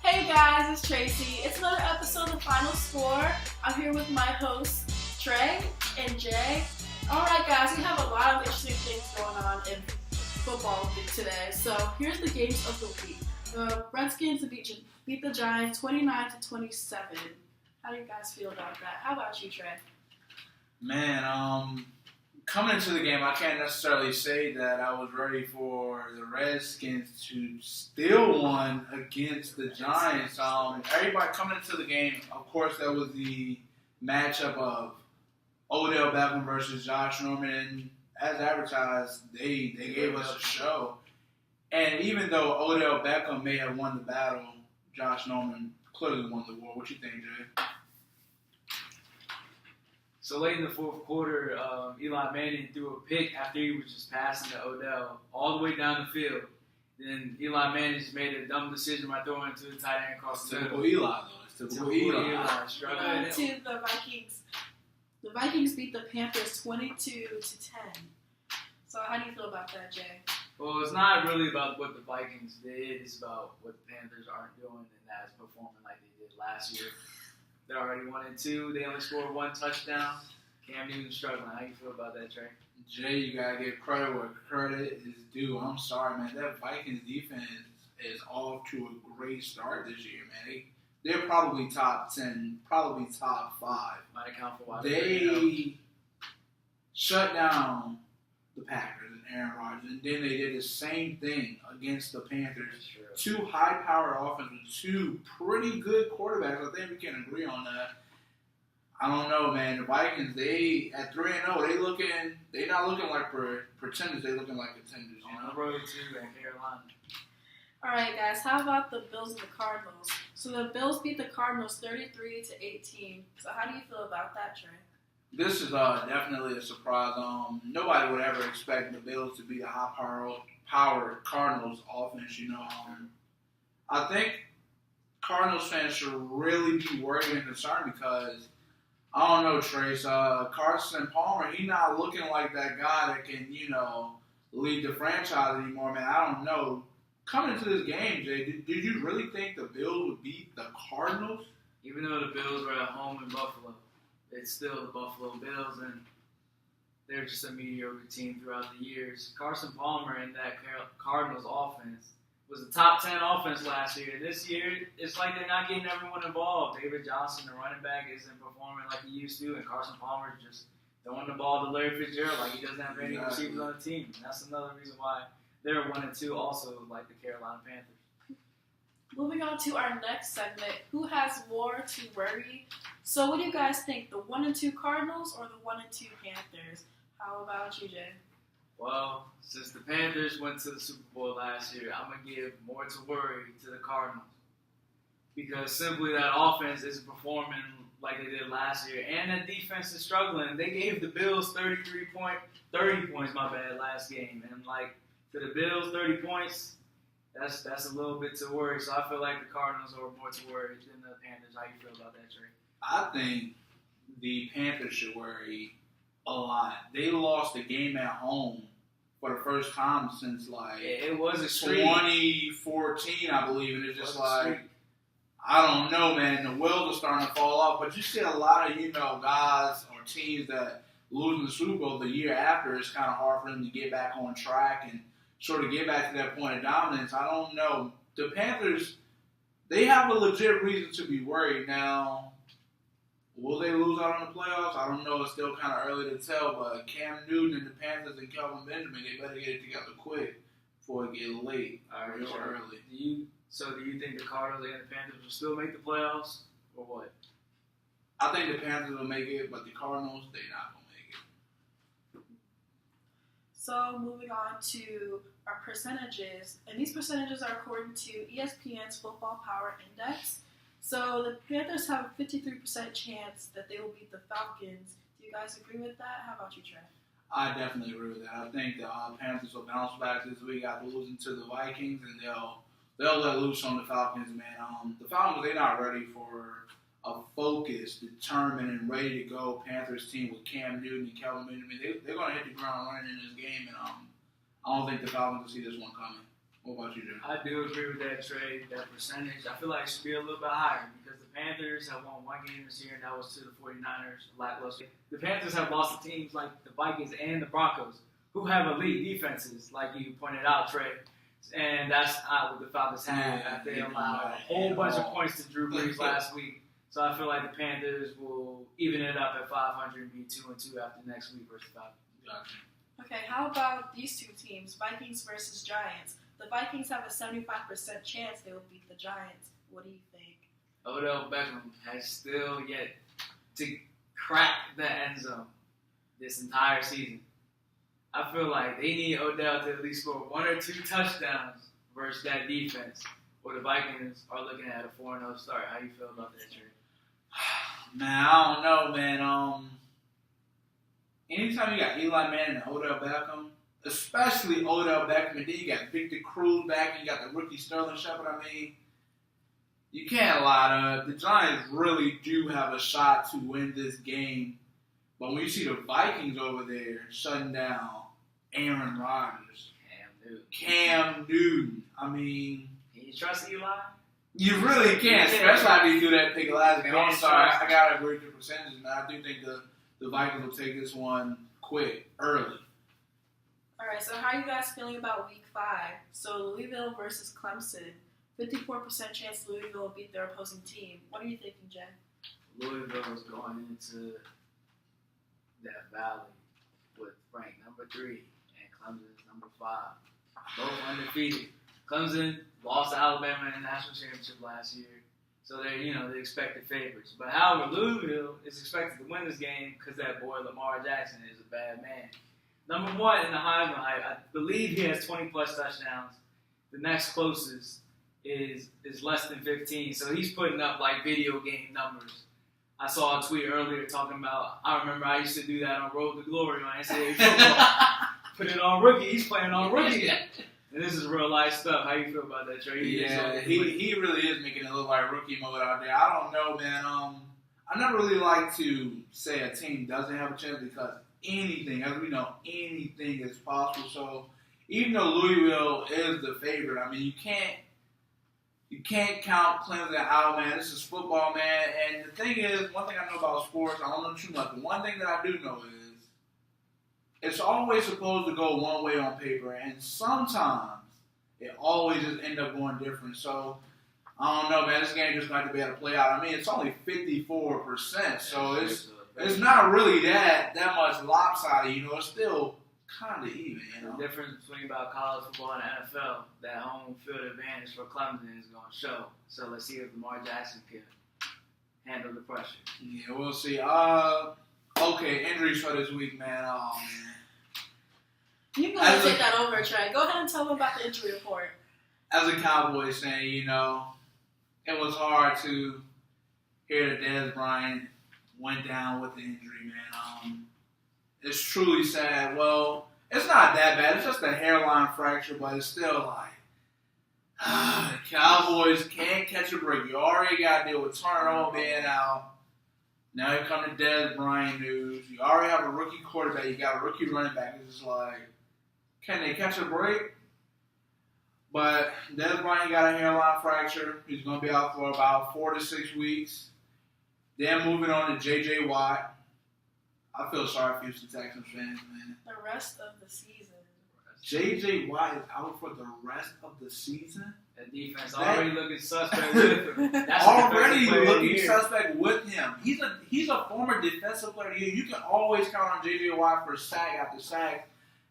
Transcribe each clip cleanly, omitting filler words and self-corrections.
Hey guys, it's Tracy. It's another episode of Final Score. I'm here with my hosts, Trey and Jay. Alright guys, we have a lot of interesting things going on in football today. So here's the games of the week. The Redskins beat the Giants 29-27. How do you guys feel about that? How about you, Trey? Man, coming into the game, I can't necessarily say that I was ready for the Redskins to steal one against the Giants. Everybody coming into the game, of course, that was the matchup of Odell Beckham versus Josh Norman. And as advertised, they gave us a show. And even though Odell Beckham may have won the battle, Josh Norman clearly won the war. What you think, Jay? So late in the fourth quarter, Eli Manning threw a pick after he was just passing to Odell all the way down the field. Then Eli Manning just made a dumb decision by throwing it to the tight end across the middle. Typical Eli, though. It's typical Eli. Struggling. To the Vikings. The Vikings beat the Panthers 22-10. So how do you feel about that, Jay? Well, it's not really about what the Vikings did. It's about what the Panthers aren't doing, and that's performing like they did last year. They're already 1-2. They only scored one touchdown. Cam Newton struggling. How you feel about that, Trey? Jay, you gotta give credit where credit is due. I'm sorry, man. That Vikings defense is off to a great start this year, man. They're probably top 10, probably top 5. Might account for why They shut down the Packers and Aaron Rodgers, and then they did the same thing against the Panthers. Two high-powered offenses, two pretty good quarterbacks. I think we can agree on that. I don't know, man. The Vikings, they at 3-0, they're not looking like pretenders. They're looking like contenders. On the road to Carolina. All right, guys. How about the Bills and the Cardinals? So the Bills beat the Cardinals 33-18. So how do you feel about that, Trey? This is definitely a surprise. Nobody would ever expect the Bills to be a high-powered Cardinals offense. I think Cardinals fans should really be worried and concerned because I don't know, Trace. Carson Palmer, he's not looking like that guy that can, lead the franchise anymore, man. I don't know. Coming into this game, Jay, did you really think the Bills would beat the Cardinals? Even though the Bills were at home in Buffalo, it's still the Buffalo Bills, and they're just a mediocre team throughout the years. Carson Palmer and that Cardinals offense was a top 10 offense last year. This year, it's like they're not getting everyone involved. David Johnson, the running back, isn't performing like he used to, and Carson Palmer is just throwing the ball to Larry Fitzgerald like he doesn't have any receivers on the team. And that's another reason why they're 1-2 also, like the Carolina Panthers. Moving on to our next segment, who has more to worry? So what do you guys think, the 1-2 Cardinals or the 1-2 Panthers? How about you, Jay? Well, since the Panthers went to the Super Bowl last year, I'm going to give more to worry to the Cardinals. Because simply that offense isn't performing like they did last year. And that defense is struggling. They gave the Bills 30 points, last game. And, to the Bills, 30 points, that's a little bit to worry. So I feel like the Cardinals are more to worry than the Panthers. How you feel about that, Trey? I think the Panthers should worry a lot. They lost the game at home for the first time since it was a streak. 2014, I believe, and it's just I don't know, man. The wheels are starting to fall off, but you see a lot of guys or teams that losing the Super Bowl the year after. It's kind of hard for them to get back on track and sort of get back to that point of dominance. I don't know. The Panthers, they have a legit reason to be worried now. Will they lose out on the playoffs? I don't know. It's still kind of early to tell, but Cam Newton and the Panthers and Kelvin Benjamin, they better get it together quick before it gets late or real early. Do you think the Cardinals and the Panthers will still make the playoffs, or what? I think the Panthers will make it, but the Cardinals, they're not going to make it. So moving on to our percentages, and these percentages are according to ESPN's Football Power Index. So the Panthers have a 53% chance that they will beat the Falcons. Do you guys agree with that? How about you, Trey? I definitely agree with that. I think the Panthers will bounce back this week after losing to the Vikings, and they'll let loose on the Falcons, man. The Falcons, they're not ready for a focused, determined, and ready to go Panthers team with Cam Newton and Kelvin Benjamin. They're going to hit the ground running in this game, and I don't think the Falcons will see this one coming. What about you, Jay? I do agree with that trade, that percentage. I feel like it should be a little bit higher because the Panthers have won one game this year, and that was to the 49ers. Lackluster. The Panthers have lost to teams like the Vikings and the Broncos, who have elite defenses, like you pointed out, Trey. And that's not what the Falcons have. They allowed a whole bunch of points to Drew Brees last week. So I feel like the Panthers will even it up at 500 and be 2-2 after next week versus Falcons. Gotcha. Okay, how about these two teams, Vikings versus Giants? The Vikings have a 75% chance they will beat the Giants. What do you think? Odell Beckham has still yet to crack the end zone this entire season. I feel like they need Odell to at least score 1 or 2 touchdowns versus that defense, or the Vikings are looking at a 4-0 start. How do you feel about that trade? Man, I don't know, man. Anytime you got Eli Manning and Odell Beckham, especially Odell Beckham, and then you got Victor Cruz back, and you got the rookie Sterling Shepard. I mean, you can't lie to the Giants really do have a shot to win this game. But when you see the Vikings over there shutting down Aaron Rodgers, Cam Newton, I mean, can you trust Eli? You really can't, especially after you do that pick last game. I'm sorry, I gotta agree with the percentages, man. I do think the Vikings will take this one quick, early. All right, so how are you guys feeling about Week 5? So Louisville versus Clemson. 54% chance Louisville will beat their opposing team. What are you thinking, Jay? Louisville is going into that valley with ranked number 3 and Clemson's number 5. Both undefeated. Clemson lost to Alabama in the national championship last year, so they're the expected favorites. But however, Louisville is expected to win this game because that boy Lamar Jackson is a bad man. Number 1 in the Heisman hype, I believe he has 20 plus touchdowns. The next closest is less than 15, so he's putting up like video game numbers. I saw a tweet earlier talking about, I remember I used to do that on Road to Glory on NCAA football. Put it on rookie, he's playing on rookie. And this is real life stuff. How you feel about that, Trey? Yeah, he really is making it look like rookie mode out there. I don't know, man. I never really like to say a team doesn't have a chance because anything, as we know, anything is possible. So even though Louisville is the favorite, I mean, you can't count Clemson out, man. This is football, man. And the thing is, one thing I know about sports, I don't know too much, but one thing that I do know is it's always supposed to go one way on paper, and sometimes it always just ends up going different. So, I don't know, man. This game just going to be able to play out. I mean, it's only 54%, so it's not really that much lopsided. It's still kind of even. The difference between about college football and NFL, that home field advantage for Clemson is going to show. So let's see if Lamar Jackson can handle the pressure. Yeah, we'll see. Okay, injuries for this week, man. Oh, man. You can go ahead and take that over, Trey. Go ahead and tell them about the injury report. As a Cowboys fan, it was hard to hear that Dez Bryant went down with the injury, man. It's truly sad. Well, it's not that bad. It's just a hairline fracture, but it's still like, the Cowboys can't catch a break. You already got to deal with Turner being out. Now you come to Dez Bryant news. You already have a rookie quarterback. You got a rookie running back. It's just like, can they catch a break? But Dez Bryant got a hairline fracture. He's going to be out for about 4 to 6 weeks. Then moving on to J.J. Watt. I feel sorry for Houston Texans fans, man. The rest of the season. J.J. Watt is out for the rest of the season? That defense already looking suspect with him. That's already looking suspect with him. He's a former defensive player. You can always count on J.J. Watt for sack after sack.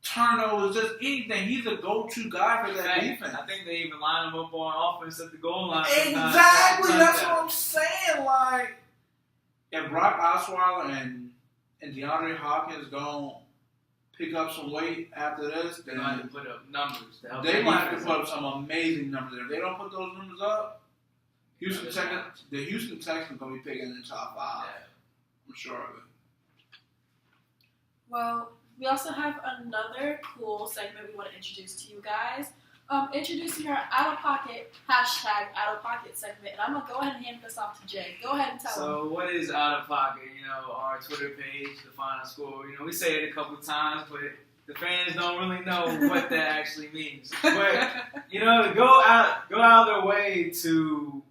Turnovers, just anything. He's a go-to guy for that defense. I think they even line him up on offense at the goal line. Exactly. That's what I'm saying. Like, if Brock Osweiler and DeAndre Hopkins don't pick up some weight after this, they're going to put up numbers. They might have to put up some amazing numbers. If they don't put those numbers up, the Houston Texans going to be picking in the top 5. Yeah. I'm sure of it. Well, we also have another cool segment we want to introduce to you guys. Introducing our out-of-pocket, #out-of-pocket segment. And I'm going to go ahead and hand this off to Jay. Go ahead and tell him. So what is out-of-pocket? Our Twitter page, the final score. We say it a couple of times, but the fans don't really know what that actually means. But you know, to go out of their way to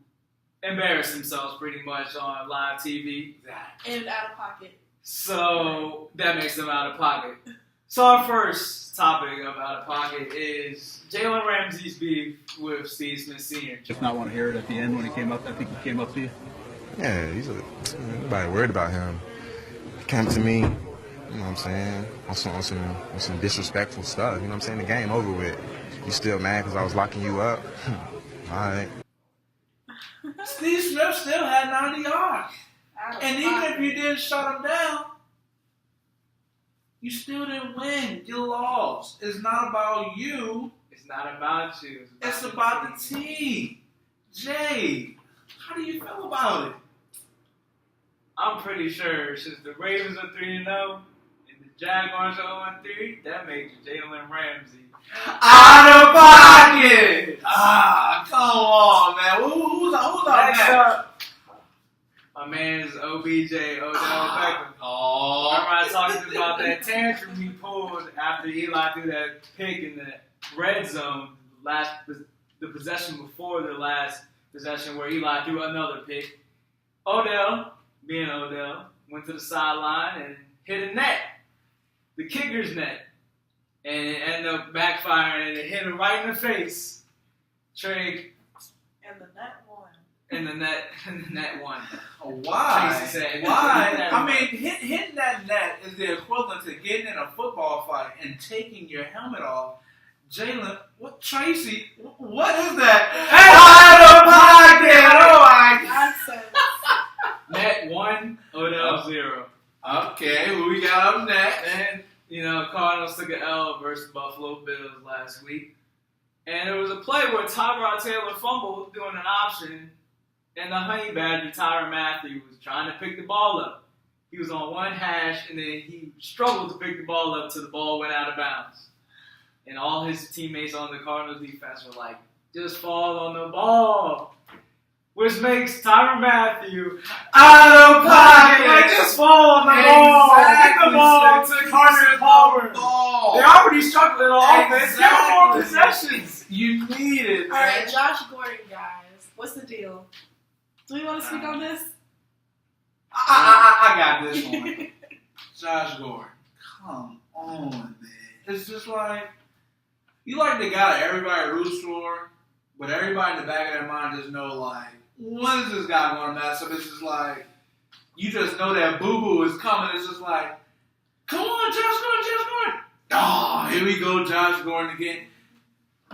embarrass themselves pretty much on live TV. And out of pocket. So that makes them out of pocket. So our first topic of out of pocket is Jalen Ramsey's beef with Steve Smith Sr. Just not want to hear it at the end when he came up. I think he came up to you. Yeah, nobody worried about him. He came to me, you know what I'm saying, on some disrespectful stuff. You know what I'm saying? The game over with. You still mad because I was locking you up? All right. Steve Smith still had 90 yards. And even if you didn't shut him down, you still didn't win. You lost. It's not about you. It's not about you. It's about the team. Jay, how do you feel about it? I'm pretty sure since the Ravens are 3-0 and the Jaguars are 0-3, that makes Jalen Ramsey out of pocket. Come on, man. Who's on next that? up? My man's OBJ, Odell Beckham. Oh, Remember I talked about that tantrum he pulled after Eli threw that pick in the red zone, the possession before the last possession where Eli threw another pick. Odell, being Odell, went to the sideline and hit a net, the kicker's net, and it ended up backfiring and it hit him right in the face. Trey. And the net won. And the net won. Why? Tracy said, Why? I mean, hitting that net is the equivalent to getting in a football fight and taking your helmet off. Jalen, what? Tracy, what is that? Out of pocket! Oh my! Net 1, Odell 0. Okay, who we got up next? And, you know, Cardinals took an L versus Buffalo Bills last week. And there was a play where Tyrod Taylor fumbled doing an option, and the Honey Badger, Tyrann Mathieu, was trying to pick the ball up. He was on one hash, and then he struggled to pick the ball up until the ball went out of bounds. And all his teammates on the Cardinals defense were like, just fall on the ball. Which makes Tyrann Mathieu Out of pocket! like, just fall on the ball. Get the ball to Carson Palmer. They already struggling on offense. Give them more possessions. You need it. All right, Josh Gordon, guys. What's the deal? Do we want to speak on this? I got this one. Josh Gordon. Come on, man. It's just like, you like the guy that everybody roots for, but everybody in the back of their mind just know, like, when is this guy going to mess up? It's just like, you just know that boo-boo is coming. It's just like, come on, Josh Gordon. Oh, here we go, Josh Gordon again.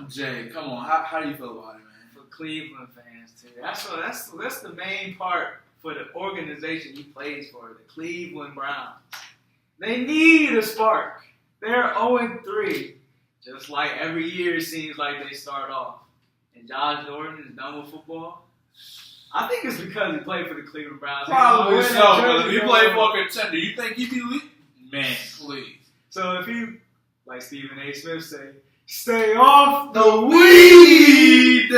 Jay, come on. How do you feel about it, man? For Cleveland fans, too. That's the main part for the organization he plays for, the Cleveland Browns. They need a spark. They're 0-3. Just like every year it seems like they start off. And Josh Gordon is done with football. I think it's because he played for the Cleveland Browns. Probably so, but if you play for a contender, you think he'd be lead? Man, please. So if you, like Stephen A. Smith say, stay off The weed!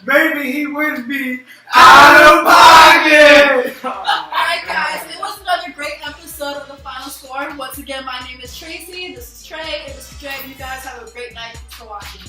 maybe he wouldn't be Out of pocket! Alright, guys, it was another great episode of The Final Score. Once again, my name is Tracy, this is Trey, and this is Jay. You guys have a great night. Thanks for watching.